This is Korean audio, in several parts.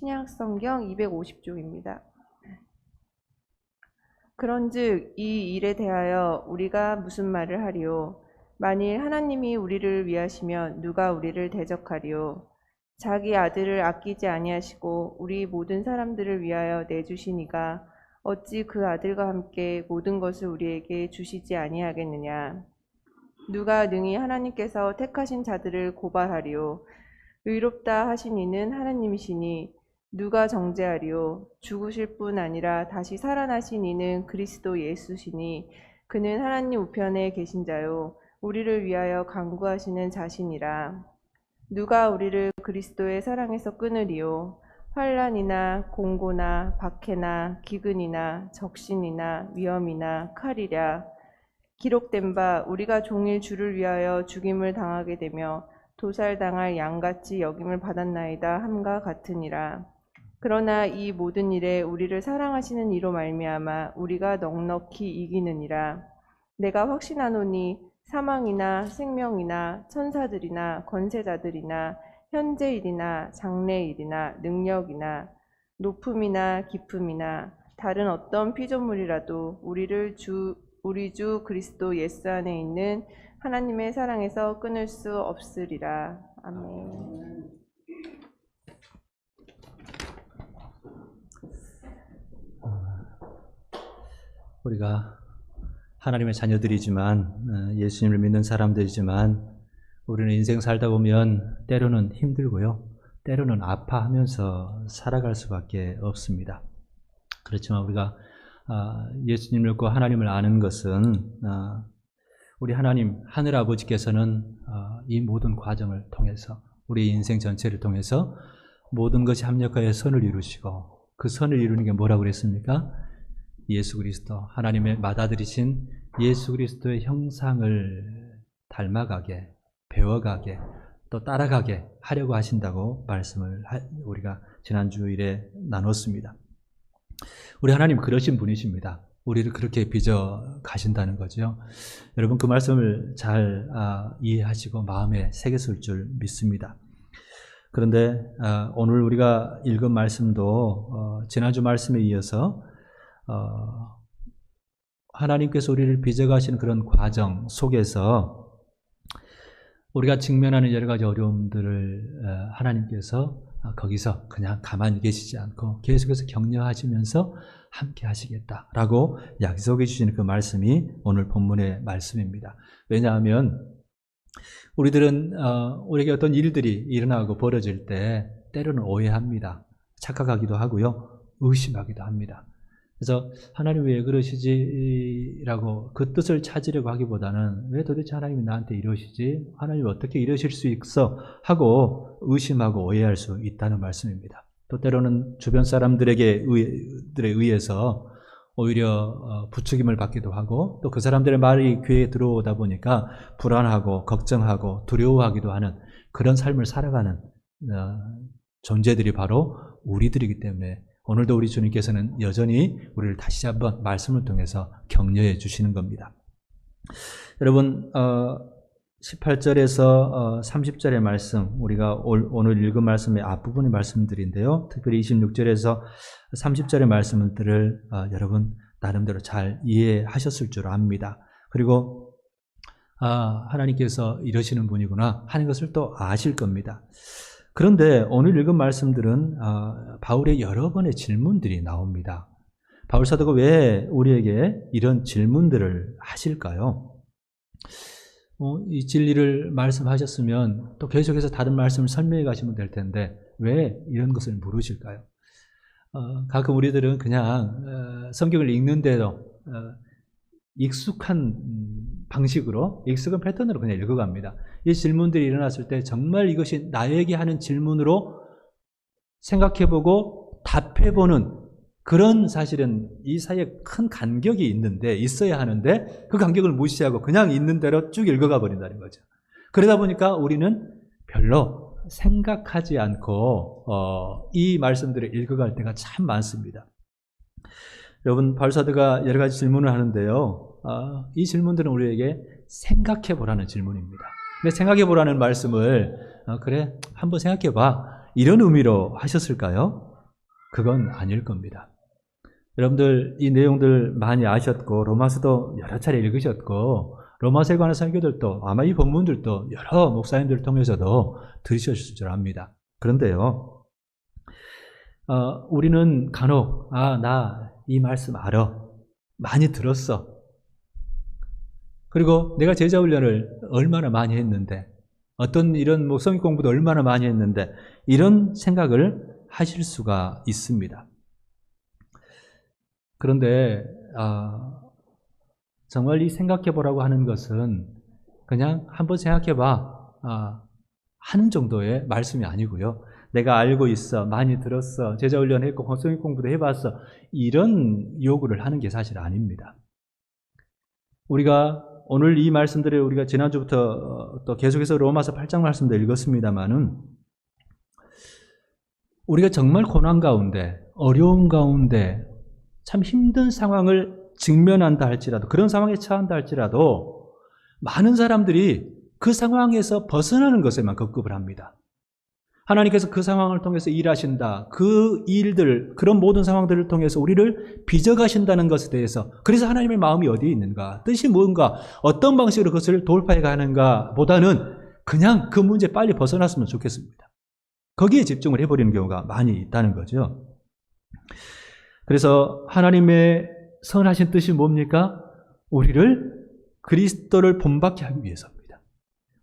신약성경 250쪽입니다. 그런즉 이 일에 대하여 우리가 무슨 말을 하리요? 만일 하나님이 우리를 위하시면 누가 우리를 대적하리요? 자기 아들을 아끼지 아니하시고 우리 모든 사람들을 위하여 내주시니가 어찌 그 아들과 함께 모든 것을 우리에게 주시지 아니하겠느냐? 누가 능히 하나님께서 택하신 자들을 고발하리요? 의롭다 하신 이는 하나님이시니 누가 정죄하리요? 죽으실 뿐 아니라 다시 살아나신 이는 그리스도 예수시니 그는 하나님 우편에 계신 자요 우리를 위하여 간구하시는 자시니라. 누가 우리를 그리스도의 사랑에서 끊으리요? 환난이나 공고나 박해나 기근이나 적신이나 위험이나 칼이랴. 기록된 바 우리가 종일 주를 위하여 죽임을 당하게 되며 도살당할 양같이 여김을 받았나이다 함과 같으니라. 그러나 이 모든 일에 우리를 사랑하시는 이로 말미암아 우리가 넉넉히 이기느니라. 내가 확신하노니 사망이나 생명이나 천사들이나 권세자들이나 현재일이나 장래일이나 능력이나 높음이나 깊음이나 다른 어떤 피조물이라도 우리 주 그리스도 예수 안에 있는 하나님의 사랑에서 끊을 수 없으리라. 아멘. 우리가 하나님의 자녀들이지만 예수님을 믿는 사람들이지만 우리는 인생 살다 보면 때로는 힘들고요. 때로는 아파하면서 살아갈 수밖에 없습니다. 그렇지만 우리가 예수님을 믿고 하나님을 아는 것은 우리 하나님 하늘아버지께서는 이 모든 과정을 통해서 우리 인생 전체를 통해서 모든 것이 합력하여 선을 이루시고 그 선을 이루는 게 뭐라고 그랬습니까? 예수 그리스도, 하나님의 맏아들이신 예수 그리스도의 형상을 닮아가게, 배워가게, 또 따라가게 하려고 하신다고 말씀을 우리가 지난주일에 나눴습니다. 우리 하나님 그러신 분이십니다. 우리를 그렇게 빚어 가신다는 거죠. 여러분 그 말씀을 잘 이해하시고 마음에 새겼을 줄 믿습니다. 그런데 오늘 우리가 읽은 말씀도 지난주 말씀에 이어서 하나님께서 우리를 빚어가시는 그런 과정 속에서 우리가 직면하는 여러 가지 어려움들을 하나님께서 거기서 그냥 가만히 계시지 않고 계속해서 격려하시면서 함께 하시겠다라고 약속해 주시는 그 말씀이 오늘 본문의 말씀입니다. 왜냐하면 우리들은 우리에게 어떤 일들이 일어나고 벌어질 때 때로는 오해합니다. 착각하기도 하고요. 의심하기도 합니다. 그래서 하나님 왜 그러시지라고 그 뜻을 찾으려고 하기보다는 왜 도대체 하나님이 나한테 이러시지? 하나님 어떻게 이러실 수 있어? 하고 의심하고 오해할 수 있다는 말씀입니다. 또 때로는 주변 사람들에 의해서 오히려 부추김을 받기도 하고 또 그 사람들의 말이 귀에 들어오다 보니까 불안하고 걱정하고 두려워하기도 하는 그런 삶을 살아가는 존재들이 바로 우리들이기 때문에 오늘도 우리 주님께서는 여전히 우리를 다시 한번 말씀을 통해서 격려해 주시는 겁니다. 여러분 18절에서 30절의 말씀, 우리가 오늘 읽은 말씀의 앞부분의 말씀들인데요. 특별히 26절에서 30절의 말씀들을 여러분 나름대로 잘 이해하셨을 줄 압니다. 그리고 하나님께서 이러시는 분이구나 하는 것을 또 아실 겁니다. 그런데 오늘 읽은 말씀들은 바울의 여러 번의 질문들이 나옵니다. 바울 사도가 왜 우리에게 이런 질문들을 하실까요? 이 진리를 말씀하셨으면 또 계속해서 다른 말씀을 설명해 가시면 될 텐데 왜 이런 것을 물으실까요? 가끔 우리들은 그냥 성경을 읽는 대로 익숙한 방식으로, 익숙한 패턴으로 그냥 읽어갑니다. 이 질문들이 일어났을 때 정말 이것이 나에게 하는 질문으로 생각해보고 답해보는 그런 사실은 이 사이에 큰 간격이 있어야 하는데 그 간격을 무시하고 그냥 있는 대로 쭉 읽어가 버린다는 거죠. 그러다 보니까 우리는 별로 생각하지 않고 이 말씀들을 읽어갈 때가 참 많습니다. 여러분 바울사도가 여러 가지 질문을 하는데요. 이 질문들은 우리에게 생각해 보라는 질문입니다. 근데 생각해 보라는 말씀을 그래 한번 생각해 봐 이런 의미로 하셨을까요? 그건 아닐 겁니다. 여러분들 이 내용들 많이 아셨고 로마서도 여러 차례 읽으셨고 로마서에 관한 설교들도 아마 이 본문들도 여러 목사님들을 통해서도 들으셨을 줄 압니다. 그런데요, 우리는 간혹 나 이 말씀 알아. 많이 들었어. 그리고 내가 제자 훈련을 얼마나 많이 했는데 어떤 이런 성경 공부도 얼마나 많이 했는데 이런 생각을 하실 수가 있습니다. 그런데 정말 이 생각해 보라고 하는 것은 그냥 한번 생각해 봐 하는 정도의 말씀이 아니고요. 내가 알고 있어, 많이 들었어, 제자 훈련했고 성경 공부도 해봤어, 이런 요구를 하는 게 사실 아닙니다. 우리가 오늘 이 말씀들을 우리가 지난주부터 또 계속해서 로마서 8장 말씀도 읽었습니다만은 우리가 정말 고난 가운데, 어려움 가운데 참 힘든 상황을 직면한다 할지라도, 그런 상황에 처한다 할지라도 많은 사람들이 그 상황에서 벗어나는 것에만 급급을 합니다. 하나님께서 그 상황을 통해서 일하신다. 그 일들, 그런 모든 상황들을 통해서 우리를 빚어가신다는 것에 대해서, 그래서 하나님의 마음이 어디에 있는가, 뜻이 뭔가, 어떤 방식으로 그것을 돌파해 가는가 보다는 그냥 그 문제 빨리 벗어났으면 좋겠습니다. 거기에 집중을 해버리는 경우가 많이 있다는 거죠. 그래서 하나님의 선하신 뜻이 뭡니까? 우리를 그리스도를 본받게 하기 위해서입니다.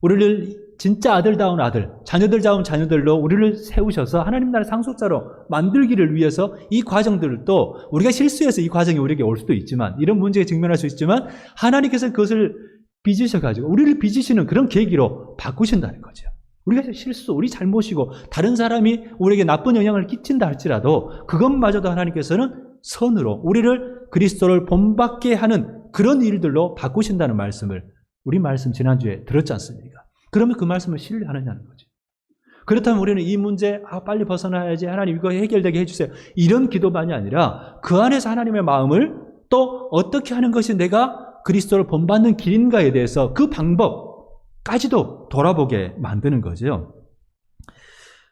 우리를 진짜 아들다운 아들, 자녀들다운 자녀들로 우리를 세우셔서 하나님 나라의 상속자로 만들기를 위해서 이 과정들도 우리가 실수해서 이 과정이 우리에게 올 수도 있지만, 이런 문제에 직면할 수 있지만 하나님께서 그것을 빚으셔가지고 우리를 빚으시는 그런 계기로 바꾸신다는 거죠. 우리가 실수, 우리 잘못이고 다른 사람이 우리에게 나쁜 영향을 끼친다 할지라도 그것마저도 하나님께서는 선으로 우리를 그리스도를 본받게 하는 그런 일들로 바꾸신다는 말씀을 우리 말씀 지난주에 들었지 않습니까? 그러면 그 말씀을 신뢰하느냐는 거죠. 그렇다면 우리는 이 문제 빨리 벗어나야지, 하나님 이거 해결되게 해주세요, 이런 기도만이 아니라 그 안에서 하나님의 마음을 또 어떻게 하는 것이 내가 그리스도를 본받는 길인가에 대해서 그 방법까지도 돌아보게 만드는 거죠.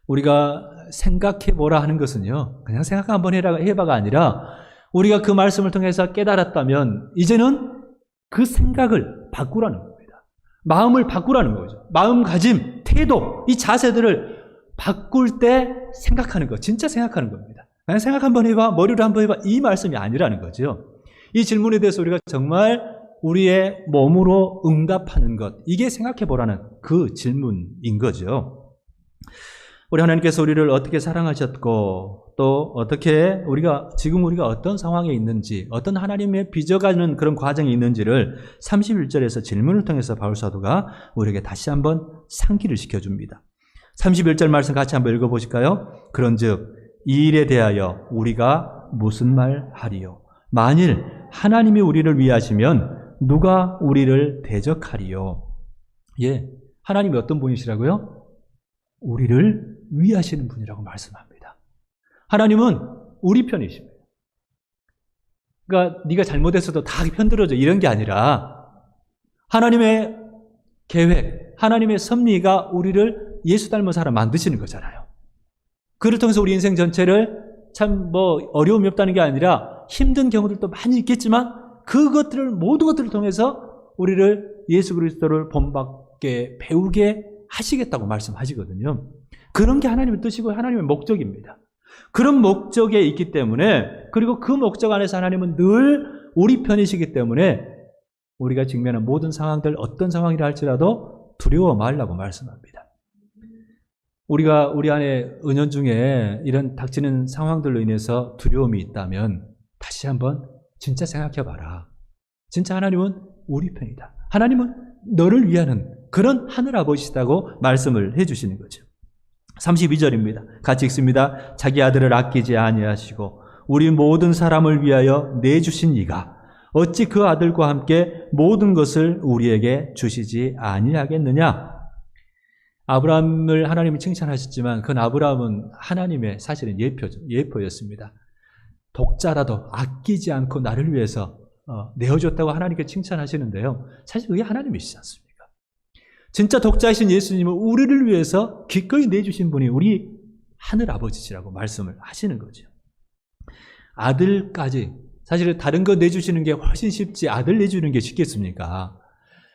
우리가 생각해보라 하는 것은요, 그냥 생각 한번 해봐가 아니라 우리가 그 말씀을 통해서 깨달았다면 이제는 그 생각을 바꾸라는 겁니다. 마음을 바꾸라는 거죠. 마음가짐, 태도, 이 자세들을 바꿀 때 생각하는 거, 진짜 생각하는 겁니다. 그냥 생각 한번 해봐, 머리로 한번 해봐, 이 말씀이 아니라는 거죠. 이 질문에 대해서 우리가 정말 우리의 몸으로 응답하는 것, 이게 생각해보라는 그 질문인 거죠. 우리 하나님께서 우리를 어떻게 사랑하셨고 또 어떻게 지금 우리가 어떤 상황에 있는지, 어떤 하나님의 빚어가는 그런 과정이 있는지를 31절에서 질문을 통해서 바울 사도가 우리에게 다시 한번 상기를 시켜줍니다. 31절 말씀 같이 한번 읽어보실까요? 그런즉 이 일에 대하여 우리가 무슨 말 하리요? 만일 하나님이 우리를 위하시면 누가 우리를 대적하리요? 예, 하나님이 어떤 분이시라고요? 우리를 위하시는 분이라고 말씀합니다. 하나님은 우리 편이십니다. 그러니까 네가 잘못했어도 다 편들어줘, 이런 게 아니라 하나님의 계획, 하나님의 섭리가 우리를 예수 닮은 사람 만드시는 거잖아요. 그를 통해서 우리 인생 전체를 참 어려움이 없다는 게 아니라 힘든 경우들도 많이 있겠지만 그것들을, 모든 것들을 통해서 우리를 예수 그리스도를 본받게 배우게 하시겠다고 말씀하시거든요. 그런 게 하나님의 뜻이고 하나님의 목적입니다. 그런 목적에 있기 때문에, 그리고 그 목적 안에서 하나님은 늘 우리 편이시기 때문에 우리가 직면한 모든 상황들, 어떤 상황이라 할지라도 두려워 말라고 말씀합니다. 우리가 우리 안에 은연중에 이런 닥치는 상황들로 인해서 두려움이 있다면 다시 한번 진짜 생각해 봐라. 진짜 하나님은 우리 편이다. 하나님은 너를 위하는 그런 하늘아버지시다고 말씀을 해주시는 거죠. 32절입니다. 같이 읽습니다. 자기 아들을 아끼지 아니하시고 우리 모든 사람을 위하여 내주신 이가 어찌 그 아들과 함께 모든 것을 우리에게 주시지 아니하겠느냐? 아브라함을 하나님이 칭찬하셨지만 그건 아브라함은 하나님의 사실은 예표였습니다. 독자라도 아끼지 않고 나를 위해서 내어줬다고 하나님께 칭찬하시는데요. 사실 그게 하나님이시지 않습니까? 진짜 독자이신 예수님은 우리를 위해서 기꺼이 내주신 분이 우리 하늘아버지시라고 말씀을 하시는 거죠. 아들까지. 사실 다른 거 내주시는 게 훨씬 쉽지 아들 내주는 게 쉽겠습니까?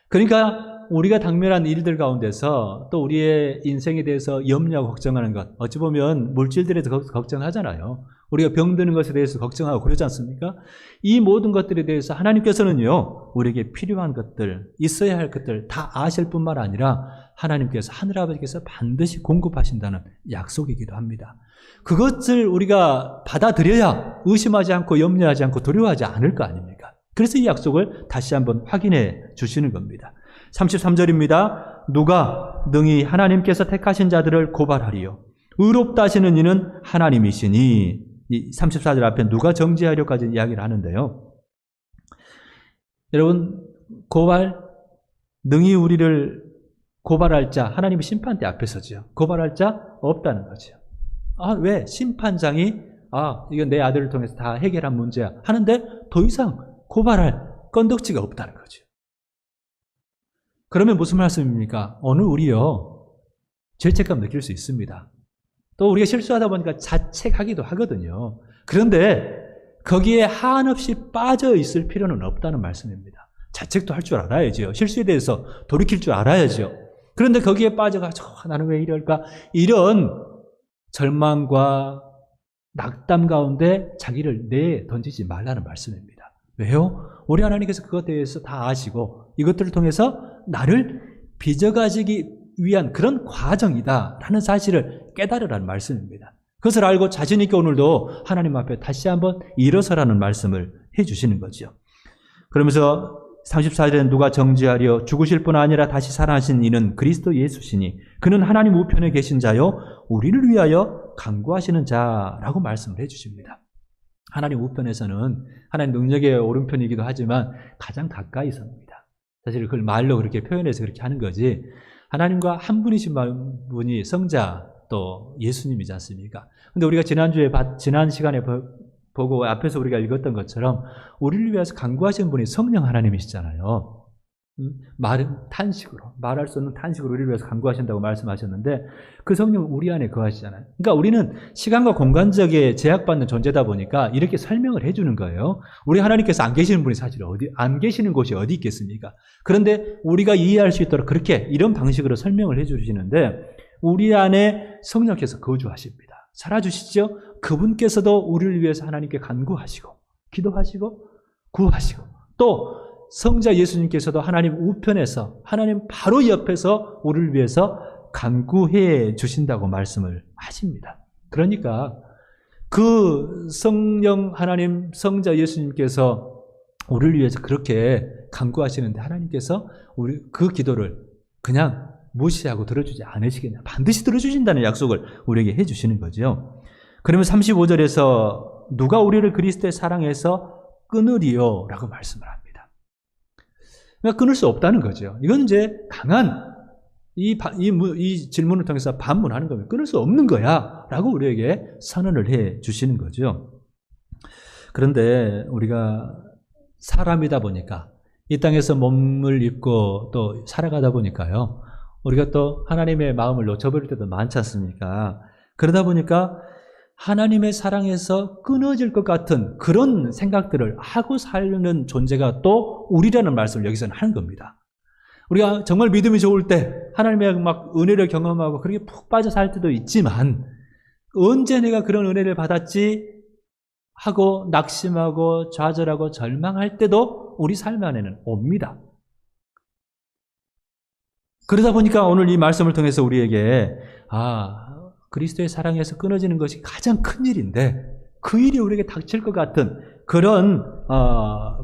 그러니까 우리가 당면한 일들 가운데서 또 우리의 인생에 대해서 염려하고 걱정하는 것, 어찌 보면 물질들에 대해서 걱정하잖아요. 우리가 병드는 것에 대해서 걱정하고 그러지 않습니까? 이 모든 것들에 대해서 하나님께서는요, 우리에게 필요한 것들, 있어야 할 것들 다 아실 뿐만 아니라 하나님께서, 하늘아버지께서 반드시 공급하신다는 약속이기도 합니다. 그것을 우리가 받아들여야 의심하지 않고 염려하지 않고 두려워하지 않을 거 아닙니까? 그래서 이 약속을 다시 한번 확인해 주시는 겁니다. 33절입니다. 누가 능히 하나님께서 택하신 자들을 고발하리요. 의롭다 하시는 이는 하나님이시니. 이 34절 앞에 누가 정죄하려까지 이야기를 하는데요. 여러분, 고발, 능히 우리를 고발할 자, 하나님의 심판대 앞에 서죠. 고발할 자 없다는 거죠. 왜? 심판장이 이건 내 아들을 통해서 다 해결한 문제야 하는데 더 이상 고발할 건덕지가 없다는 거죠. 그러면 무슨 말씀입니까? 오늘 우리요, 죄책감 느낄 수 있습니다. 또 우리가 실수하다 보니까 자책하기도 하거든요. 그런데 거기에 한없이 빠져 있을 필요는 없다는 말씀입니다. 자책도 할 줄 알아야죠. 실수에 대해서 돌이킬 줄 알아야죠. 그런데 거기에 빠져가지고 나는 왜 이럴까? 이런 절망과 낙담 가운데 자기를 내던지지 말라는 말씀입니다. 왜요? 우리 하나님께서 그것에 대해서 다 아시고 이것들을 통해서 나를 빚어가지기 위한 그런 과정이다라는 사실을 깨달으라는 말씀입니다. 그것을 알고 자신 있게 오늘도 하나님 앞에 다시 한번 일어서라는 말씀을 해주시는 거죠. 그러면서 34절에 누가 정죄하려 죽으실 뿐 아니라 다시 살아나신 이는 그리스도 예수시니 그는 하나님 우편에 계신 자요 우리를 위하여 간구하시는 자라고 말씀을 해주십니다. 하나님 우편에서는 하나님 능력의 오른편이기도 하지만 가장 가까이 섭니다. 사실 그걸 말로 그렇게 표현해서 그렇게 하는 거지, 하나님과 한 분이신 분이 성자 또 예수님이지 않습니까? 근데 우리가 지난 시간에 보고 앞에서 우리가 읽었던 것처럼 우리를 위해서 간구하신 분이 성령 하나님이시잖아요. 말할 수 없는 탄식으로 우리를 위해서 간구하신다고 말씀하셨는데 그 성령은 우리 안에 거하시잖아요. 그러니까 우리는 시간과 공간적에 제약받는 존재다 보니까 이렇게 설명을 해주는 거예요. 우리 하나님께서 안 계시는 분이 사실 안 계시는 곳이 어디 있겠습니까? 그런데 우리가 이해할 수 있도록 그렇게 이런 방식으로 설명을 해주시는데 우리 안에 성령께서 거주하십니다. 살아주시죠? 그분께서도 우리를 위해서 하나님께 간구하시고 기도하시고 구하시고 또 성자 예수님께서도 하나님 우편에서 하나님 바로 옆에서 우리를 위해서 간구해 주신다고 말씀을 하십니다. 그러니까 그 성령 하나님 성자 예수님께서 우리를 위해서 그렇게 간구하시는데 하나님께서 우리 그 기도를 그냥 무시하고 들어주지 않으시겠냐. 반드시 들어주신다는 약속을 우리에게 해주시는 거죠. 그러면 35절에서 누가 우리를 그리스도의 사랑에서 끊으리요? 라고 말씀을 합니다. 그러니까 끊을 수 없다는 거죠. 이건 이제 강한 이 질문을 통해서 반문하는 겁니다. 끊을 수 없는 거야 라고 우리에게 선언을 해 주시는 거죠. 그런데 우리가 사람이다 보니까 이 땅에서 몸을 입고 또 살아가다 보니까요, 우리가 또 하나님의 마음을 놓쳐버릴 때도 많지 않습니까? 그러다 보니까 하나님의 사랑에서 끊어질 것 같은 그런 생각들을 하고 사는 존재가 또 우리라는 말씀을 여기서는 하는 겁니다. 우리가 정말 믿음이 좋을 때 하나님의 막 은혜를 경험하고 그렇게 푹 빠져 살 때도 있지만 언제 내가 그런 은혜를 받았지 하고 낙심하고 좌절하고 절망할 때도 우리 삶 안에는 옵니다. 그러다 보니까 오늘 이 말씀을 통해서 우리에게 그리스도의 사랑에서 끊어지는 것이 가장 큰 일인데 그 일이 우리에게 닥칠 것 같은 그런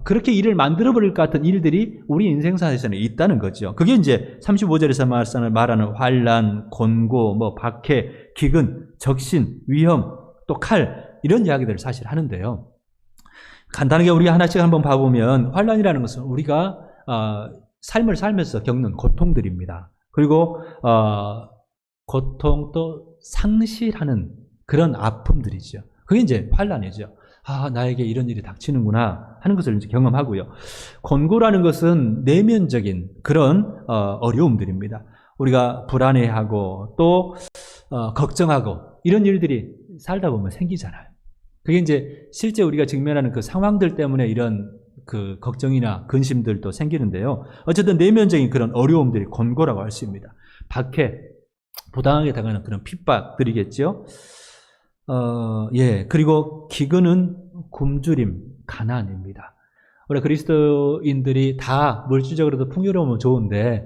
그렇게 일을 만들어버릴 것 같은 일들이 우리 인생사에서는 있다는 거죠. 그게 이제 35절에서 말하는 환난, 곤고, 박해, 기근, 적신, 위험, 또 칼 이런 이야기들을 사실 하는데요. 간단하게 우리가 하나씩 한번 봐보면 환난이라는 것은 우리가 삶을 살면서 겪는 고통들입니다. 그리고 고통 또 상실하는 그런 아픔들이죠. 그게 이제 환난이죠. 나에게 이런 일이 닥치는구나 하는 것을 이제 경험하고요. 곤고라는 것은 내면적인 그런 어려움들입니다. 우리가 불안해하고 또 걱정하고 이런 일들이 살다 보면 생기잖아요. 그게 이제 실제 우리가 직면하는 그 상황들 때문에 이런 그 걱정이나 근심들도 생기는데요. 어쨌든 내면적인 그런 어려움들이 권고라고 할 수 있습니다. 박해, 부당하게 당하는 그런 핍박들이겠죠. 그리고 기근은 굶주림, 가난입니다. 우리 그리스도인들이 다 물질적으로도 풍요로우면 좋은데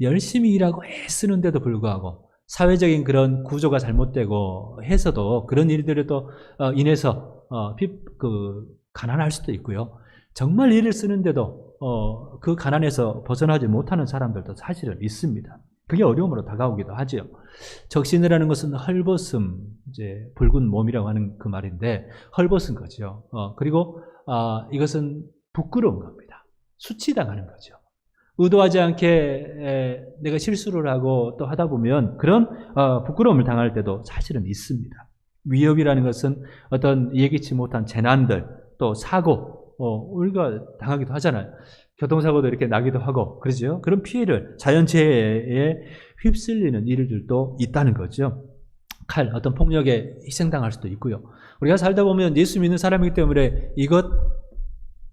열심히 일하고 애쓰는데도 불구하고 사회적인 그런 구조가 잘못되고 해서도 그런 일들에 또 인해서 가난할 수도 있고요. 정말 일을 쓰는데도 그 가난에서 벗어나지 못하는 사람들도 사실은 있습니다. 그게 어려움으로 다가오기도 하죠. 적신이라는 것은 헐벗음, 이제 붉은 몸이라고 하는 그 말인데 헐벗은 거죠. 그리고 이것은 부끄러운 겁니다. 수치당하는 거죠. 의도하지 않게 내가 실수를 하고 또 하다 보면 그런 부끄러움을 당할 때도 사실은 있습니다. 위협이라는 것은 어떤 예기치 못한 재난들, 또 사고, 우리가 당하기도 하잖아요. 교통사고도 이렇게 나기도 하고 그러죠. 그런 피해를 자연재해에 휩쓸리는 일들도 있다는 거죠. 칼, 어떤 폭력에 희생당할 수도 있고요. 우리가 살다 보면 예수 믿는 사람이기 때문에 이것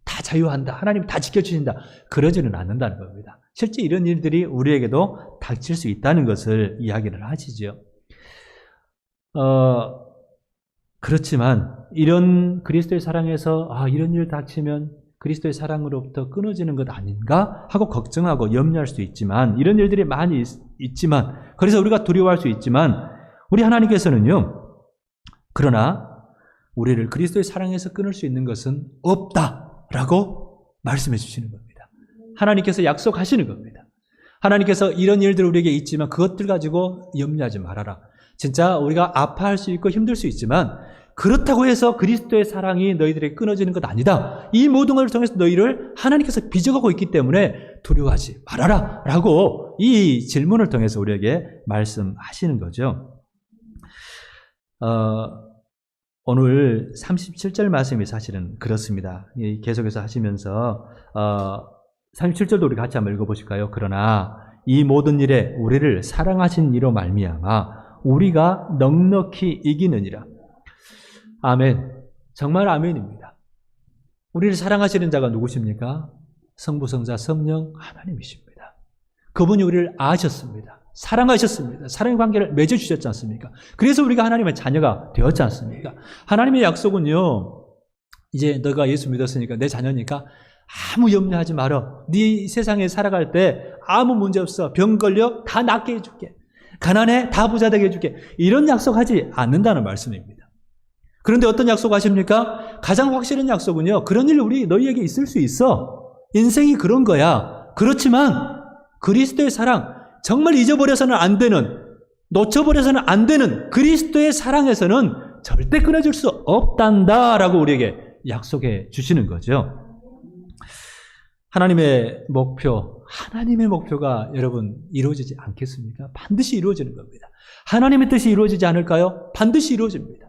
다 자유한다, 하나님 다 지켜주신다, 그러지는 않는다는 겁니다. 실제 이런 일들이 우리에게도 닥칠 수 있다는 것을 이야기를 하시죠. 그렇지만 이런 그리스도의 사랑에서 이런 일 닥치면 그리스도의 사랑으로부터 끊어지는 것 아닌가 하고 걱정하고 염려할 수 있지만, 이런 일들이 많이 있지만, 그래서 우리가 두려워할 수 있지만, 우리 하나님께서는요, 그러나 우리를 그리스도의 사랑에서 끊을 수 있는 것은 없다라고 말씀해 주시는 겁니다. 하나님께서 약속하시는 겁니다. 하나님께서 이런 일들 우리에게 있지만 그것들 가지고 염려하지 말아라. 진짜 우리가 아파할 수 있고 힘들 수 있지만 그렇다고 해서 그리스도의 사랑이 너희들에게 끊어지는 것 아니다. 이 모든 것을 통해서 너희를 하나님께서 빚어가고 있기 때문에 두려워하지 말아라 라고 이 질문을 통해서 우리에게 말씀하시는 거죠. 오늘 37절 말씀이 사실은 그렇습니다. 계속해서 하시면서 37절도 우리 같이 한번 읽어보실까요? 그러나 이 모든 일에 우리를 사랑하신 이로 말미암아 우리가 넉넉히 이기느니라. 아멘. 정말 아멘입니다. 우리를 사랑하시는 자가 누구십니까? 성부, 성자, 성령 하나님이십니다. 그분이 우리를 아셨습니다. 사랑하셨습니다. 사랑의 관계를 맺어주셨지 않습니까? 그래서 우리가 하나님의 자녀가 되었지 않습니까? 하나님의 약속은요, 이제 너가 예수 믿었으니까 내 자녀니까 아무 염려하지 말어. 네 세상에 살아갈 때 아무 문제 없어. 병 걸려 다 낫게 해줄게. 가난해 다 부자 되게 해줄게. 이런 약속하지 않는다는 말씀입니다. 그런데 어떤 약속 하십니까? 가장 확실한 약속은요, 그런 일 너희에게 있을 수 있어. 인생이 그런 거야. 그렇지만 그리스도의 사랑, 정말 잊어버려서는 안 되는, 놓쳐버려서는 안 되는 그리스도의 사랑에서는 절대 끊어질 수 없단다라고 우리에게 약속해 주시는 거죠. 하나님의 목표가 여러분 이루어지지 않겠습니까? 반드시 이루어지는 겁니다. 하나님의 뜻이 이루어지지 않을까요? 반드시 이루어집니다.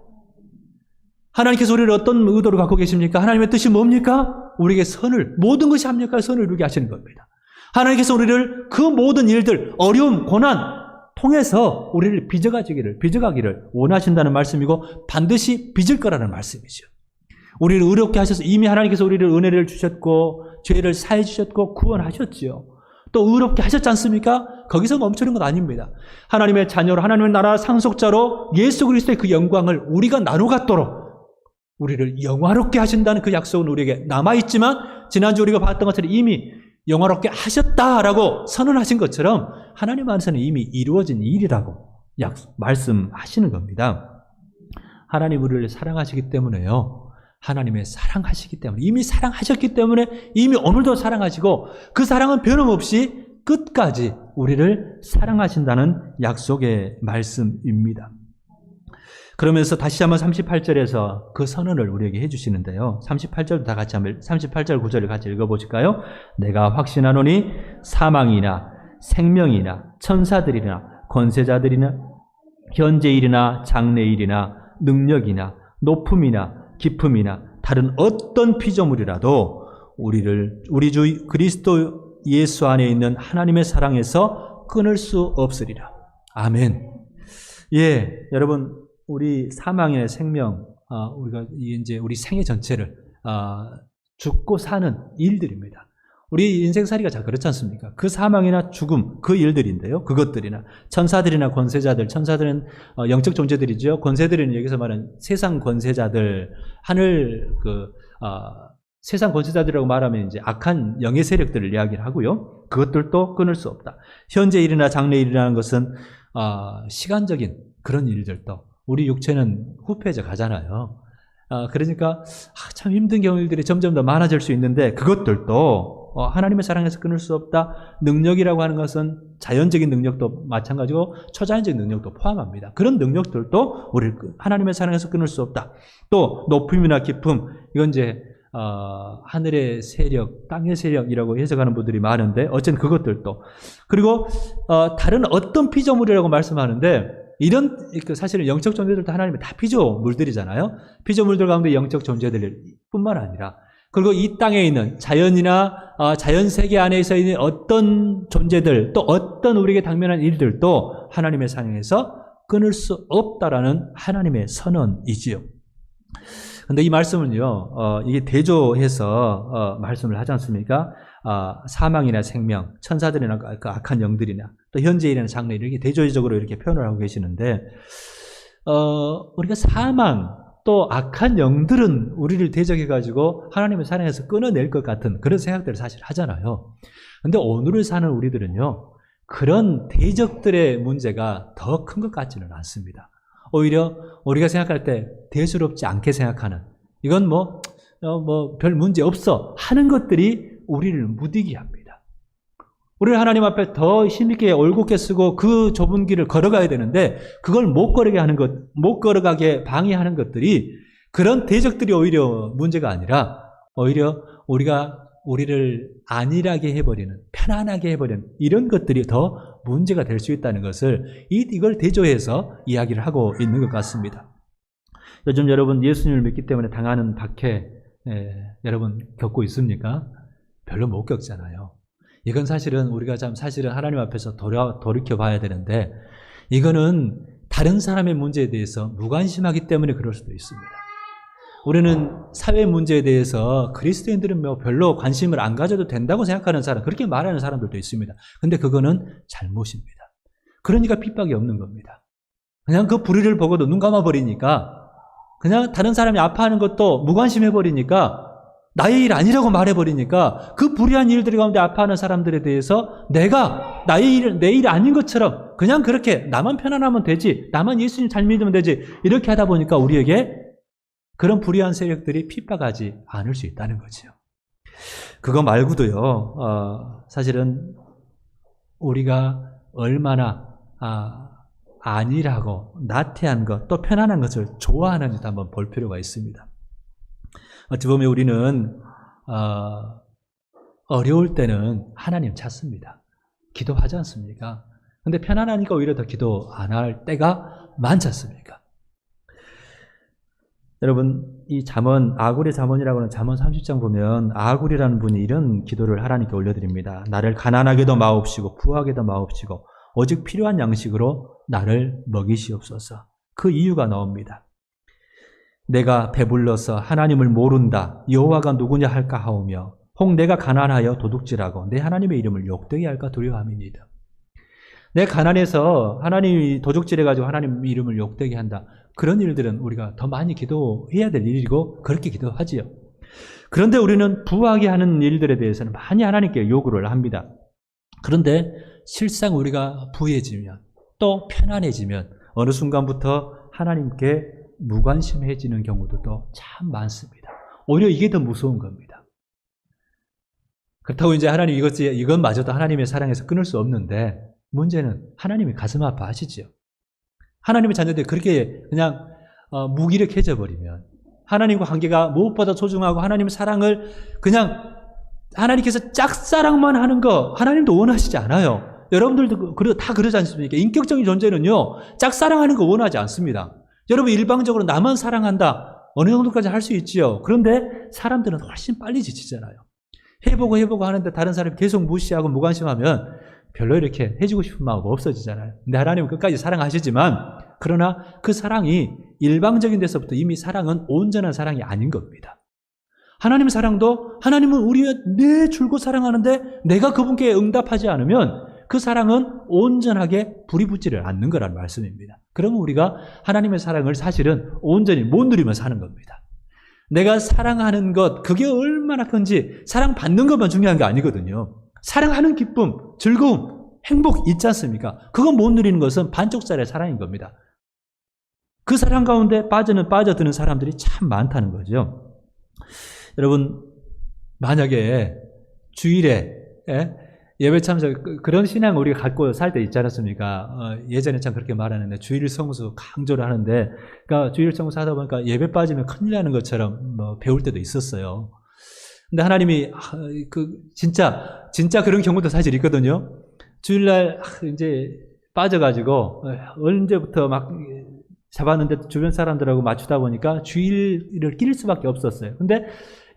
하나님께서 우리를 어떤 의도를 갖고 계십니까? 하나님의 뜻이 뭡니까? 우리에게 모든 것이 합력하여 선을 이루게 하시는 겁니다. 하나님께서 우리를 그 모든 일들, 어려움, 고난 통해서 우리를 빚어가기를 원하신다는 말씀이고 반드시 빚을 거라는 말씀이죠. 우리를 의롭게 하셔서 이미 하나님께서 우리를 은혜를 주셨고 죄를 사해 주셨고 구원하셨지요. 또 의롭게 하셨지 않습니까? 거기서 멈추는 건 아닙니다. 하나님의 자녀로, 하나님의 나라 상속자로 예수 그리스도의 그 영광을 우리가 나눠 갖도록 우리를 영화롭게 하신다는 그 약속은 우리에게 남아있지만, 지난주 우리가 봤던 것처럼 이미 영화롭게 하셨다라고 선언하신 것처럼 하나님 안에서는 이미 이루어진 일이라고 말씀하시는 겁니다. 하나님 우리를 사랑하시기 때문에요. 하나님의 사랑하시기 때문에, 이미 사랑하셨기 때문에 이미 오늘도 사랑하시고 그 사랑은 변함없이 끝까지 우리를 사랑하신다는 약속의 말씀입니다. 그러면서 다시 한번 38절에서 그 선언을 우리에게 해주시는데요. 38절 다 같이 한번 38절 9절을 같이 읽어보실까요? 내가 확신하노니 사망이나 생명이나 천사들이나 권세자들이나 현재일이나 장래일이나 능력이나 높음이나 깊음이나 다른 어떤 피조물이라도 우리 주 그리스도 예수 안에 있는 하나님의 사랑에서 끊을 수 없으리라. 아멘. 예, 여러분, 우리 사망의 생명, 우리가 이제 우리 생애 전체를 죽고 사는 일들입니다. 우리 인생살이가 잘 그렇지 않습니까? 그 사망이나 죽음, 그 일들인데요. 그것들이나 천사들이나 권세자들, 천사들은 영적 존재들이죠. 권세들은 여기서 말하는 세상 권세자들, 세상 권세자들이라고 말하면 이제 악한 영의 세력들을 이야기를 하고요. 그것들도 끊을 수 없다. 현재 일이나 장래 일이라는 것은 시간적인 그런 일들도 우리 육체는 후패져 가잖아요. 그러니까 참 힘든 경우들이 점점 더 많아질 수 있는데 그것들도 하나님의 사랑에서 끊을 수 없다. 능력이라고 하는 것은 자연적인 능력도 마찬가지고 초자연적인 능력도 포함합니다. 그런 능력들도 우리 하나님의 사랑에서 끊을 수 없다. 또 높음이나 깊음, 이건 이제 하늘의 세력, 땅의 세력이라고 해석하는 분들이 많은데 어쨌든 그것들도, 그리고 다른 어떤 피조물이라고 말씀하는데 이런 사실은 영적 존재들도 하나님의 다 피조물들이잖아요. 피조물들 가운데 영적 존재들 뿐만 아니라, 그리고 이 땅에 있는 자연이나 자연 세계 안에서 있는 어떤 존재들, 또 어떤 우리에게 당면한 일들도 하나님의 사랑에서 끊을 수 없다라는 하나님의 선언이지요. 근데 이 말씀은요, 이게 대조해서 말씀을 하지 않습니까? 사망이나 생명, 천사들이나 그 악한 영들이나 또 현재 일이나 장래 일, 이렇게 대조적으로 이렇게 표현을 하고 계시는데, 우리가 사망 또 악한 영들은 우리를 대적해가지고 하나님의 사랑에서 끊어낼 것 같은 그런 생각들을 사실 하잖아요. 근데 오늘을 사는 우리들은요, 그런 대적들의 문제가 더 큰 것 같지는 않습니다. 오히려 우리가 생각할 때 대수롭지 않게 생각하는, 이건 별 문제 없어 하는 것들이 우리를 무디게 합니다. 우리는 하나님 앞에 더 힘있게 올곧게 쓰고 그 좁은 길을 걸어가야 되는데 그걸 못 걸어가게 방해하는 것들이, 그런 대적들이 오히려 문제가 아니라 오히려 우리를 안일하게 해버리는, 편안하게 해버리는 이런 것들이 더 문제가 될 수 있다는 것을 이걸 대조해서 이야기를 하고 있는 것 같습니다. 요즘 여러분 예수님을 믿기 때문에 당하는 박해 여러분 겪고 있습니까? 별로 못 겪잖아요. 이건 사실은 우리가 사실은 하나님 앞에서 돌이켜 봐야 되는데, 이거는 다른 사람의 문제에 대해서 무관심하기 때문에 그럴 수도 있습니다. 우리는 사회 문제에 대해서 그리스도인들은 별로 관심을 안 가져도 된다고 생각하는 사람, 그렇게 말하는 사람들도 있습니다. 근데 그거는 잘못입니다. 그러니까 핍박이 없는 겁니다. 그냥 그 불의를 보고도 눈 감아버리니까, 그냥 다른 사람이 아파하는 것도 무관심해버리니까, 나의 일 아니라고 말해버리니까 그 불의한 일들 가운데 아파하는 사람들에 대해서 내 일 아닌 것처럼 그냥 그렇게 나만 편안하면 되지, 나만 예수님 잘 믿으면 되지, 이렇게 하다 보니까 우리에게 그런 불의한 세력들이 핍박하지 않을 수 있다는 거죠. 그거 말고도요, 사실은 우리가 얼마나 안일하고 나태한 것, 또 편안한 것을 좋아하는지도 한번 볼 필요가 있습니다. 어찌 보면 우리는 어려울 때는 하나님 찾습니다. 기도하지 않습니까? 근데 편안하니까 오히려 더 기도 안 할 때가 많지 않습니까? 여러분, 이 잠언, 아굴의 잠언이라고 하는 잠언 30장 보면 아굴이라는 분이 이런 기도를 하나님께 올려드립니다. 나를 가난하게도 마옵시고 부하게도 마옵시고 오직 필요한 양식으로 나를 먹이시옵소서. 그 이유가 나옵니다. 내가 배불러서 하나님을 모른다. 여호와가 누구냐 할까 하오며 혹 내가 가난하여 도둑질하고 내 하나님의 이름을 욕되게 할까 두려워함이니이다. 내 가난해서 하나님이 도둑질해가지고 하나님 이름을 욕되게 한다. 그런 일들은 우리가 더 많이 기도해야 될 일이고 그렇게 기도하지요. 그런데 우리는 부하게 하는 일들에 대해서는 많이 하나님께 요구를 합니다. 그런데 실상 우리가 부해지면 또 편안해지면 어느 순간부터 하나님께 무관심해지는 경우도 참 많습니다. 오히려 이게 더 무서운 겁니다. 그렇다고 이제 하나님 이것마저도 하나님의 사랑에서 끊을 수 없는데, 문제는 하나님이 가슴 아파하시죠. 하나님의 자녀들이 그렇게 그냥 무기력해져 버리면, 하나님과 관계가 무엇보다 소중하고 하나님의 사랑을 그냥 하나님께서 짝사랑만 하는 거 하나님도 원하시지 않아요. 여러분들도 다 그러지 않습니까? 인격적인 존재는요, 짝사랑하는 거 원하지 않습니다. 여러분 일방적으로 나만 사랑한다, 어느 정도까지 할 수 있지요. 그런데 사람들은 훨씬 빨리 지치잖아요. 해보고 하는데 다른 사람이 계속 무시하고 무관심하면 별로 이렇게 해주고 싶은 마음 없어지잖아요. 근데 하나님은 끝까지 사랑하시지만 그러나 그 사랑이 일방적인 데서부터 이미 사랑은 온전한 사랑이 아닌 겁니다. 하나님의 사랑도 하나님은 우리가 내 줄곧 사랑하는데 내가 그분께 응답하지 않으면 그 사랑은 온전하게 불이 붙지를 않는 거라는 말씀입니다. 그러면 우리가 하나님의 사랑을 사실은 온전히 못 누리며 사는 겁니다. 내가 사랑하는 것, 그게 얼마나 큰지 사랑받는 것만 중요한 게 아니거든요. 사랑하는 기쁨, 즐거움, 행복 있지 않습니까? 그거 못 누리는 것은 반쪽짜리의 사랑인 겁니다. 그 사랑 가운데 빠져드는 사람들이 참 많다는 거죠. 여러분, 만약에 주일에 예배 참석, 그런 신앙 우리가 갖고 살 때 있지 않았습니까? 예전에 참 그렇게 말하는데 주일 성수 강조를 하는데, 그러니까 주일 성수 하다 보니까 예배 빠지면 큰일 나는 것처럼 배울 때도 있었어요. 근데 하나님이 진짜 그런 경우도 사실 있거든요. 주일날 이제 빠져가지고 언제부터 막 잡았는데 주변 사람들하고 맞추다 보니까 주일을 낄 수밖에 없었어요. 근데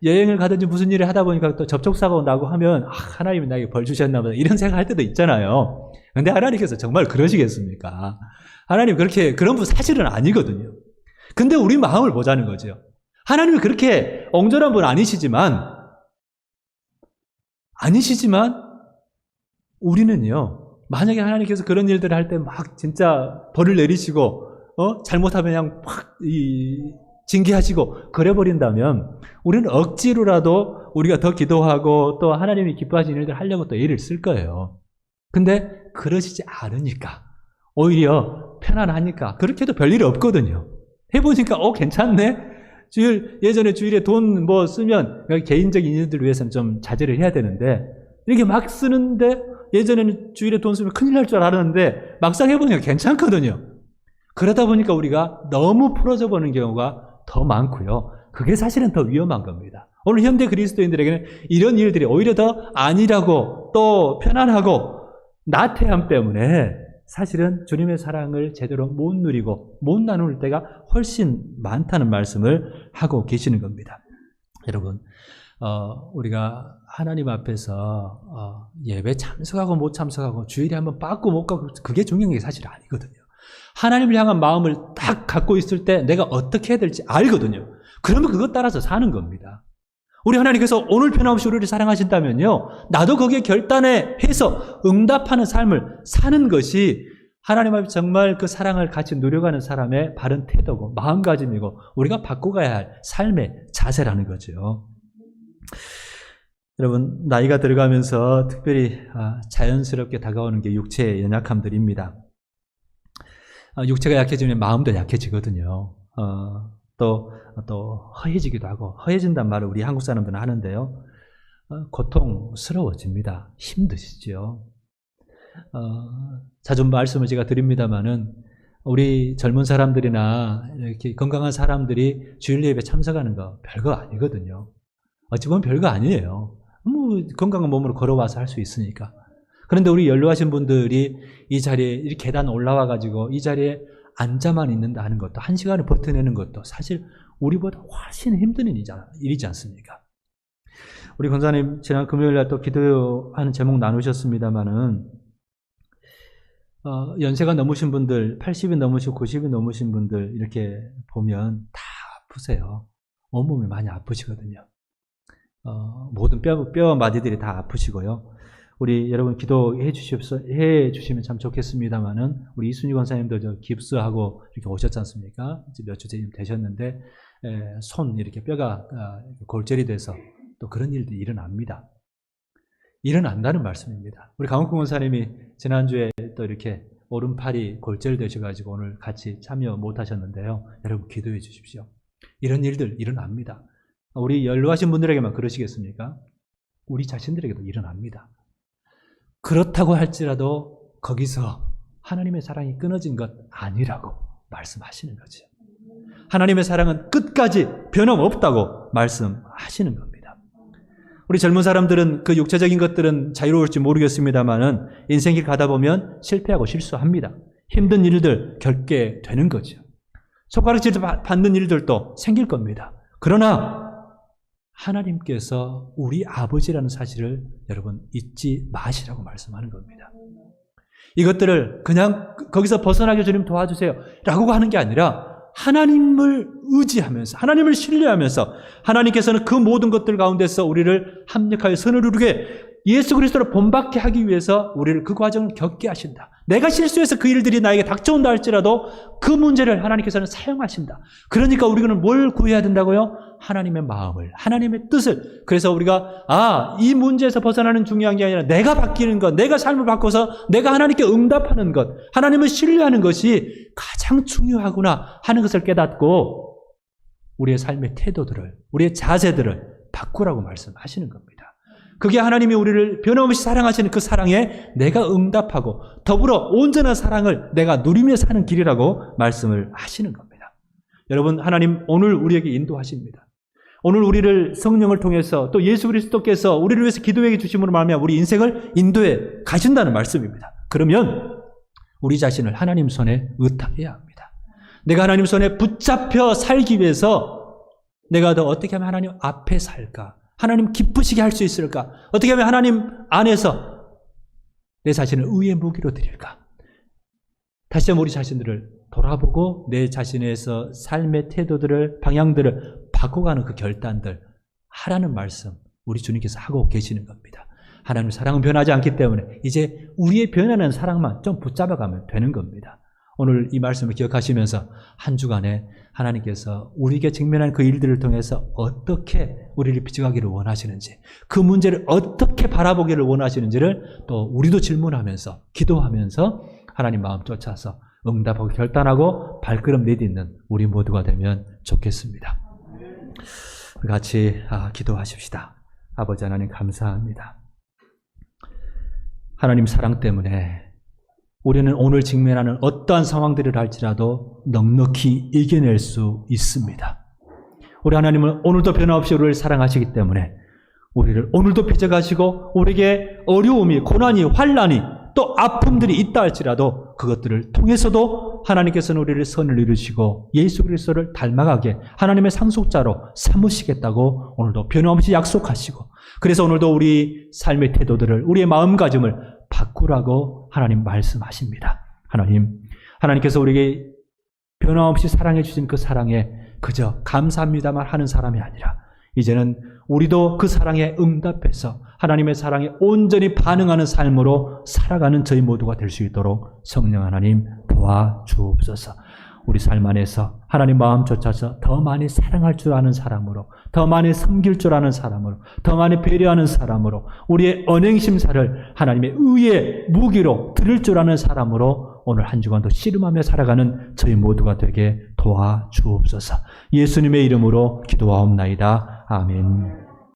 여행을 가든지 무슨 일을 하다 보니까 또 접촉사고가 나고 하면 하나님이 나에게 벌 주셨나 보다 이런 생각할 때도 있잖아요. 근데 하나님께서 정말 그러시겠습니까? 하나님 그런 분 사실은 아니거든요. 근데 우리 마음을 보자는 거죠. 하나님이 그렇게 옹졸한 분 아니시지만 우리는요, 만약에 하나님께서 그런 일들을 할 때 막 진짜 벌을 내리시고 잘못하면 그냥 확 징계하시고 그래버린다면 우리는 억지로라도 우리가 더 기도하고 또 하나님이 기뻐하시는 일들 하려고 또 애를 쓸 거예요. 근데 그러시지 않으니까 오히려 편안하니까 그렇게 해도 별일이 없거든요. 해보니까 괜찮네. 예전에 주일에 돈 쓰면 개인적인 인연들을 위해서는 좀 자제를 해야 되는데 이렇게 막 쓰는데 예전에는 주일에 돈 쓰면 큰일 날 줄 알았는데 막상 해보니까 괜찮거든요. 그러다 보니까 우리가 너무 풀어져 보는 경우가 더 많고요. 그게 사실은 더 위험한 겁니다. 오늘 현대 그리스도인들에게는 이런 일들이 오히려 더 안일하고 또 편안하고 나태함 때문에 사실은 주님의 사랑을 제대로 못 누리고 못 나눌 때가 훨씬 많다는 말씀을 하고 계시는 겁니다. 여러분, 우리가 하나님 앞에서 예배 참석하고 못 참석하고 주일에 한번 빠고 못 가고 그게 중요한 게 사실 아니거든요. 하나님을 향한 마음을 딱 갖고 있을 때 내가 어떻게 해야 될지 알거든요. 그러면 그것 따라서 사는 겁니다. 우리 하나님께서 오늘 변함없이 우리를 사랑하신다면요, 나도 거기에 결단해서 응답하는 삶을 사는 것이 하나님 앞에 정말 그 사랑을 같이 누려가는 사람의 바른 태도고 마음가짐이고 우리가 바꿔가야 할 삶의 자세라는 거죠. 여러분, 나이가 들어가면서 특별히 자연스럽게 다가오는 게 육체의 연약함들입니다. 육체가 약해지면 마음도 약해지거든요. 또 허해지기도 하고, 허해진단 말을 우리 한국 사람들은 하는데요. 고통스러워집니다. 힘드시죠. 자주 말씀을 제가 드립니다만은 우리 젊은 사람들이나 이렇게 건강한 사람들이 주일 예배 참석하는 거 별거 아니거든요. 어찌 보면 별거 아니에요. 건강한 몸으로 걸어와서 할 수 있으니까. 그런데 우리 연로하신 분들이 이 자리에 이렇게 계단 올라와가지고 이 자리에 앉아만 있는다는 것도, 한 시간을 버텨내는 것도 사실 우리보다 훨씬 힘든 일이지 않습니까? 우리 권사님 지난 금요일날 또 기도하는 제목 나누셨습니다마는 연세가 넘으신 분들, 80이 넘으시고 90이 넘으신 분들 이렇게 보면 다 아프세요. 온몸이 많이 아프시거든요. 모든 뼈와 마디들이 다 아프시고요. 우리 여러분 기도해 주시면 참 좋겠습니다만은 우리 이순희 권사님도 깁스하고 이렇게 오셨지 않습니까? 이제 몇 주 되셨는데 손 이렇게 뼈가 골절이 돼서 또 그런 일들이 일어납니다. 일어난다는 말씀입니다. 우리 강욱근 권사님이 지난주에 또 이렇게 오른팔이 골절되셔가지고 오늘 같이 참여 못하셨는데요. 여러분 기도해 주십시오. 이런 일들 일어납니다. 우리 연로하신 분들에게만 그러시겠습니까? 우리 자신들에게도 일어납니다. 그렇다고 할지라도 거기서 하나님의 사랑이 끊어진 것 아니라고 말씀하시는 거죠. 하나님의 사랑은 끝까지 변함없다고 말씀하시는 겁니다. 우리 젊은 사람들은 그 육체적인 것들은 자유로울지 모르겠습니다만은 인생길 가다 보면 실패하고 실수합니다. 힘든 일들 겪게 되는 거죠. 손가락질 받는 일들도 생길 겁니다. 그러나 하나님께서 우리 아버지라는 사실을 여러분 잊지 마시라고 말씀하는 겁니다. 이것들을 그냥 거기서 벗어나게 주님 도와주세요 라고 하는 게 아니라 하나님을 의지하면서 하나님을 신뢰하면서 하나님께서는 그 모든 것들 가운데서 우리를 합력하여 선을 이루게 예수 그리스도를 본받게 하기 위해서 우리를 그 과정을 겪게 하신다. 내가 실수해서 그 일들이 나에게 닥쳐온다 할지라도 그 문제를 하나님께서는 사용하신다. 그러니까 우리는 뭘 구해야 된다고요? 하나님의 마음을, 하나님의 뜻을. 그래서 우리가 이 문제에서 벗어나는 중요한 게 아니라 내가 바뀌는 것, 내가 삶을 바꿔서 내가 하나님께 응답하는 것, 하나님을 신뢰하는 것이 가장 중요하구나 하는 것을 깨닫고 우리의 삶의 태도들을, 우리의 자세들을 바꾸라고 말씀하시는 겁니다. 그게 하나님이 우리를 변함없이 사랑하시는 그 사랑에 내가 응답하고 더불어 온전한 사랑을 내가 누리며 사는 길이라고 말씀을 하시는 겁니다. 여러분, 하나님 오늘 우리에게 인도하십니다. 오늘 우리를 성령을 통해서 또 예수 그리스도께서 우리를 위해서 기도해 주심으로 말미암아 우리 인생을 인도해 가신다는 말씀입니다. 그러면 우리 자신을 하나님 손에 의탁해야 합니다. 내가 하나님 손에 붙잡혀 살기 위해서 내가 더 어떻게 하면 하나님 앞에 살까? 하나님 기쁘시게 할 수 있을까? 어떻게 하면 하나님 안에서 내 자신을 의의 무기로 드릴까? 다시 한번 우리 자신들을 돌아보고 내 자신에서 삶의 태도들을, 방향들을 바꿔가는 그 결단들 하라는 말씀 우리 주님께서 하고 계시는 겁니다. 하나님의 사랑은 변하지 않기 때문에 이제 우리의 변하는 사랑만 좀 붙잡아가면 되는 겁니다. 오늘 이 말씀을 기억하시면서 한 주간에 하나님께서 우리에게 직면한 그 일들을 통해서 어떻게 우리를 비춰가기를 원하시는지, 그 문제를 어떻게 바라보기를 원하시는지를 또 우리도 질문하면서 기도하면서 하나님 마음 쫓아서 응답하고 결단하고 발걸음 내딛는 우리 모두가 되면 좋겠습니다. 우리 같이 기도하십시다. 아버지 하나님 감사합니다. 하나님 사랑 때문에 우리는 오늘 직면하는 어떠한 상황들을 할지라도 넉넉히 이겨낼 수 있습니다. 우리 하나님은 오늘도 변함없이 우리를 사랑하시기 때문에 우리를 오늘도 빚어가시고 우리에게 어려움이, 고난이, 환난이 또 아픔들이 있다 할지라도 그것들을 통해서도 하나님께서는 우리를 선을 이루시고 예수 그리스도를 닮아가게 하나님의 상속자로 삼으시겠다고 오늘도 변함없이 약속하시고, 그래서 오늘도 우리 삶의 태도들을, 우리의 마음가짐을 바꾸라고 하나님 말씀하십니다. 하나님께서 우리에게 변함없이 사랑해 주신 그 사랑에 그저 감사합니다만 하는 사람이 아니라 이제는 우리도 그 사랑에 응답해서 하나님의 사랑에 온전히 반응하는 삶으로 살아가는 저희 모두가 될 수 있도록 성령 하나님 도와주옵소서. 우리 삶 안에서 하나님 마음 쫓아서 더 많이 사랑할 줄 아는 사람으로, 더 많이 섬길 줄 아는 사람으로, 더 많이 배려하는 사람으로, 우리의 언행심사를 하나님의 의의 무기로 들을 줄 아는 사람으로 오늘 한 주간도 씨름하며 살아가는 저희 모두가 되게 도와주옵소서. 예수님의 이름으로 기도하옵나이다. 아멘.